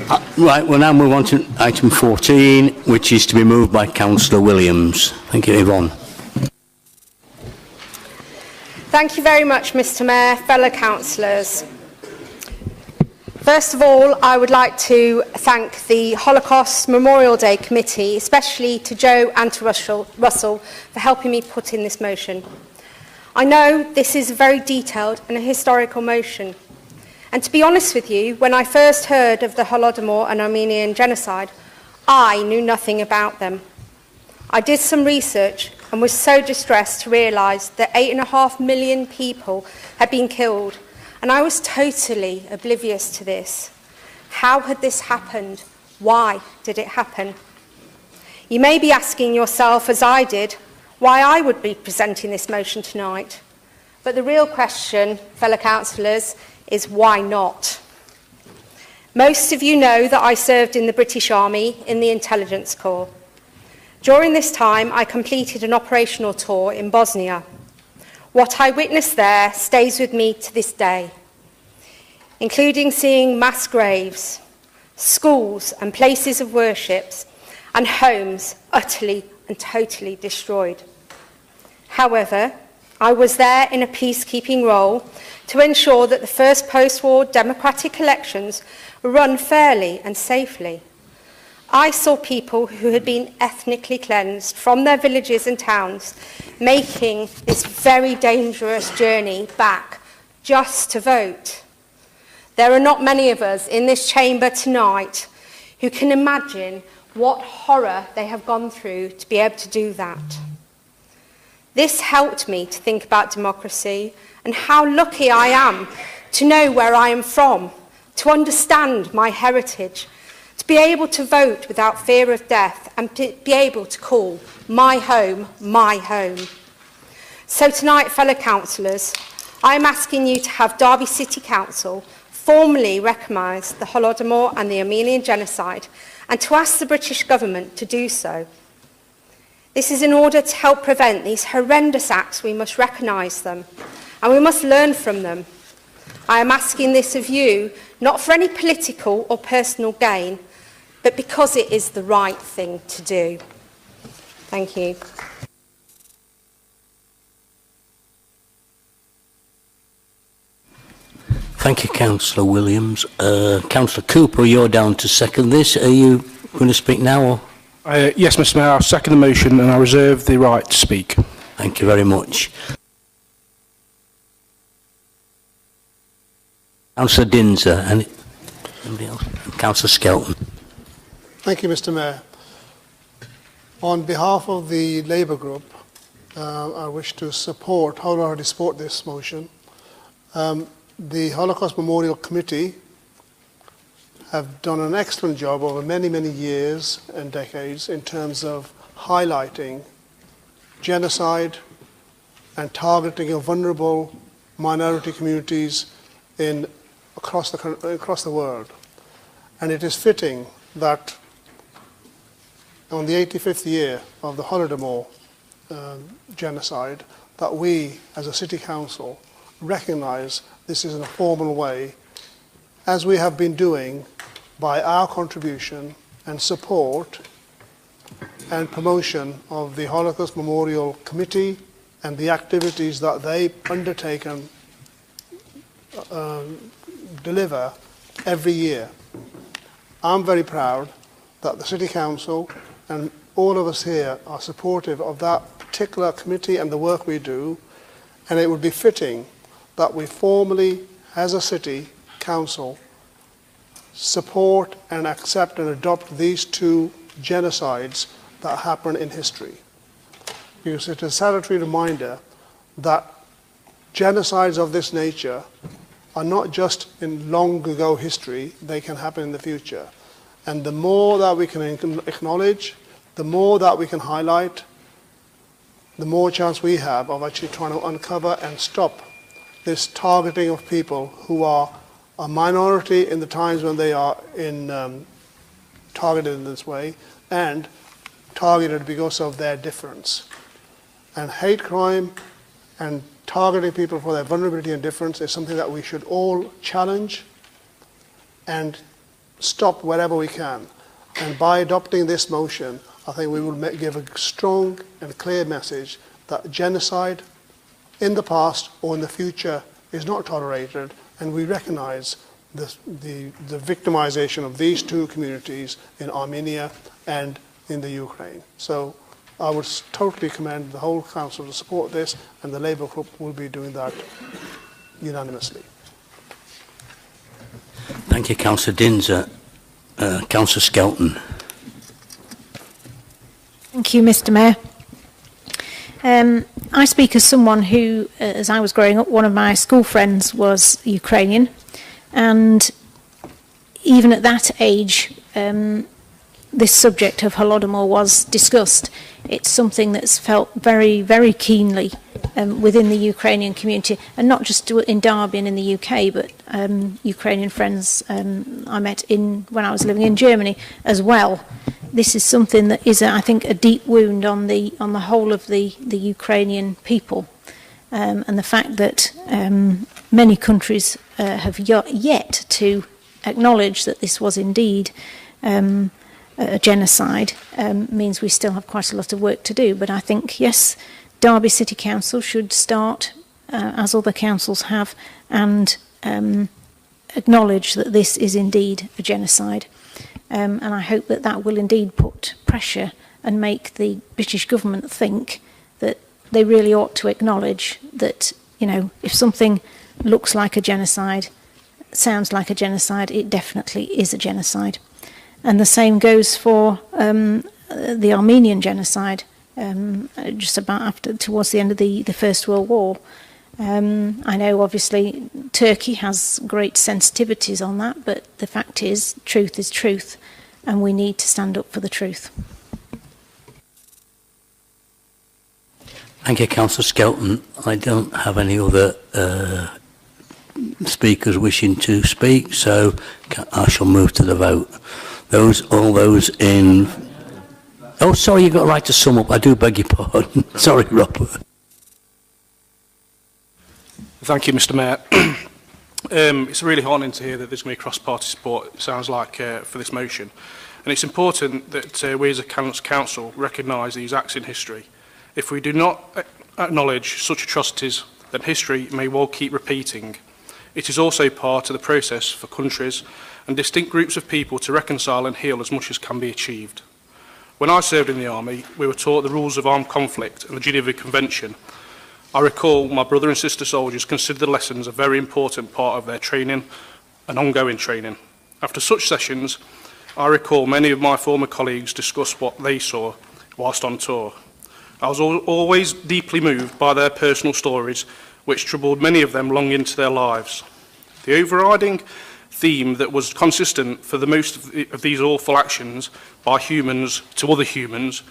Right, we'll now move on to item 14, which is to be moved by Councillor Williams. Thank you, Yvonne. Thank you very much, Mr Mayor, fellow councillors. First of all, I would like to thank the Holocaust Memorial Day Committee, especially to Joe and to Russell, for helping me put in this motion. I know this is a very detailed and a historical motion. And to be honest with you, when I first heard of the Holodomor and Armenian genocide, I knew nothing about them. I did some research and was so distressed to realise that 8.5 million people had been killed, and I was totally oblivious to this. How had this happened? Why did it happen? You may be asking yourself, as I did, why I would be presenting this motion tonight. But the real question, fellow councillors, is why not? Most of you know that I served in the British Army in the Intelligence Corps. During this time, I completed an operational tour in Bosnia. What I witnessed there stays with me to this day, including seeing mass graves, schools and places of worship, and homes utterly and totally destroyed. However, I was there in a peacekeeping role to ensure that the first post-war democratic elections were run fairly and safely. I saw people who had been ethnically cleansed from their villages and towns making this very dangerous journey back just to vote. There are not many of us in this chamber tonight who can imagine what horror they have gone through to be able to do that. This helped me to think about democracy and how lucky I am to know where I am from, to understand my heritage, to be able to vote without fear of death, and to be able to call my home my home. So tonight, fellow councillors, I am asking you to have Derby City Council formally recognise the Holodomor and the Armenian genocide, and to ask the British government to do so. This is in order to help prevent these horrendous acts. We must recognise them, and we must learn from them. I am asking this of you, not for any political or personal gain, but because it is the right thing to do. Thank you. Thank you, Councillor Williams. Councillor Cooper, you're down to second this. Are you going to speak now? Or? Yes, Mr Mayor, I'll second the motion and I reserve the right to speak. Thank you very much. Councillor Dinser and anybody else? Councillor Skelton. Thank you, Mr Mayor. On behalf of the Labour Group, I wish to wholeheartedly support this motion. The Holocaust Memorial Committee have done an excellent job over many, many years and decades in terms of highlighting genocide and targeting of vulnerable minority communities across the world. And it is fitting that on the 85th year of the Holodomor genocide, that we, as a City Council, recognise this is in a formal way, as we have been doing by our contribution and support and promotion of the Holocaust Memorial Committee and the activities that they undertake and deliver every year. I'm very proud that the City Council and all of us here are supportive of that particular committee and the work we do, and it would be fitting that we formally, as a City Council, support and accept and adopt these two genocides that happen in history. Because it's a salutary reminder that genocides of this nature are not just in long ago history, they can happen in the future. And the more that we can acknowledge, the more that we can highlight, the more chance we have of actually trying to uncover and stop this targeting of people who are a minority in the times when they are targeted in this way, and targeted because of their difference. And hate crime and targeting people for their vulnerability and difference is something that we should all challenge and stop wherever we can. And by adopting this motion, I think we will give a strong and clear message that genocide in the past or in the future is not tolerated, and we recognise the victimization of these two communities in Armenia and in the Ukraine. So I would totally commend the whole Council to support this, and the Labour Group will be doing that unanimously. Thank you, Councillor Dinser. Councillor Skelton. Thank you, Mr. Mayor. I speak as someone who, as I was growing up, one of my school friends was Ukrainian, and even at that age, this subject of Holodomor was discussed. It's something that's felt very, very keenly within the Ukrainian community, and not just in Derby and in the UK, but Ukrainian friends I met when I was living in Germany as well. This is something that is, I think, a deep wound on the whole of the Ukrainian people, and the fact that many countries have yet to acknowledge that this was indeed a genocide means we still have quite a lot of work to do. But I think, yes, Derby City Council should start, as other councils have, and acknowledge that this is indeed a genocide. And I hope that that will indeed put pressure and make the British government think that they really ought to acknowledge that, you know, if something looks like a genocide, sounds like a genocide, it definitely is a genocide. And the same goes for the Armenian genocide, just about towards the end of the First World War. I know obviously Turkey has great sensitivities on that, but the fact is truth, and we need to stand up for the truth. Thank you, Councillor Skelton. I don't have any other speakers wishing to speak, so I shall move to the vote. All those in... Oh, sorry, you've got a right to sum up. I do beg your pardon. Sorry, Robert. Thank you, Mr. Mayor. It's really heartening to hear that there's going to be cross-party support, it sounds like, for this motion. And it's important that we as a council recognise these acts in history. If we do not acknowledge such atrocities, then history may well keep repeating. It is also part of the process for countries and distinct groups of people to reconcile and heal as much as can be achieved. When I served in the army, we were taught the rules of armed conflict and the Geneva Convention. I recall my brother and sister soldiers considered the lessons a very important part of their training and ongoing training. After such sessions, I recall many of my former colleagues discuss what they saw whilst on tour. I was always deeply moved by their personal stories, which troubled many of them long into their lives. The overriding theme that was consistent for the most of these awful actions by humans to other humans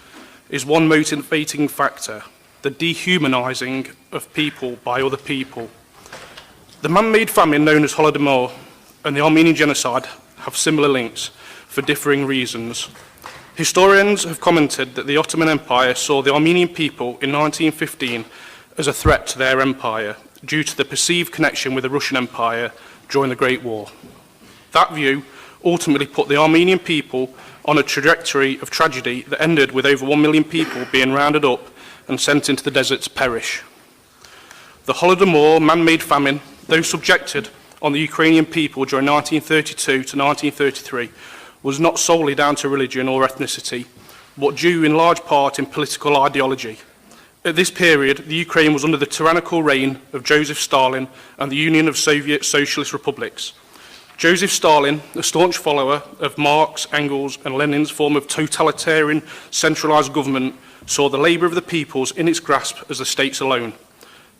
is one motivating factor: the dehumanising of people by other people. The man-made famine known as Holodomor and the Armenian genocide have similar links for differing reasons. Historians have commented that the Ottoman Empire saw the Armenian people in 1915 as a threat to their empire due to the perceived connection with the Russian Empire during the Great War. That view ultimately put the Armenian people on a trajectory of tragedy that ended with over 1 million people being rounded up and sent into the desert to perish. The Holodomor man-made famine, though subjected on the Ukrainian people during 1932 to 1933, was not solely down to religion or ethnicity, but due in large part in political ideology. At this period, the Ukraine was under the tyrannical reign of Joseph Stalin and the Union of Soviet Socialist Republics. Joseph Stalin, a staunch follower of Marx, Engels and Lenin's form of totalitarian centralised government, saw the labour of the peoples in its grasp as the state's alone.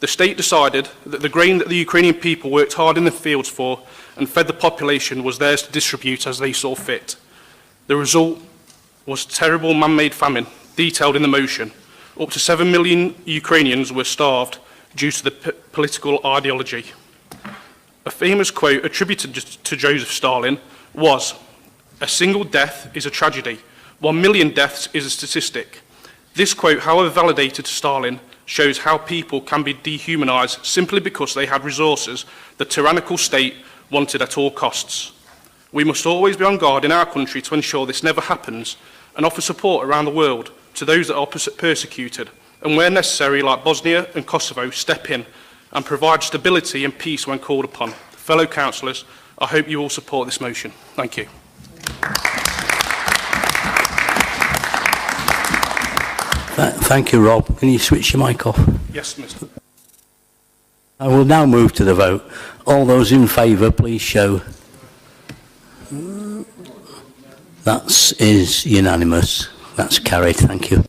The state decided that the grain that the Ukrainian people worked hard in the fields for and fed the population was theirs to distribute as they saw fit. The result was terrible man-made famine, detailed in the motion. Up to 7 million Ukrainians were starved due to the political ideology. A famous quote attributed to Joseph Stalin was, "A single death is a tragedy. 1 million deaths is a statistic." This quote, however validated to Stalin, shows how people can be dehumanised simply because they had resources the tyrannical state wanted at all costs. We must always be on guard in our country to ensure this never happens and offer support around the world to those that are persecuted, and where necessary, like Bosnia and Kosovo, step in and provide stability and peace when called upon. Fellow councillors, I hope you all support this motion. Thank you. Thank you, Rob. Can you switch your mic off? Yes, Mr. I will now move to the vote. All those in favour, please show. That is unanimous. That's carried. Thank you.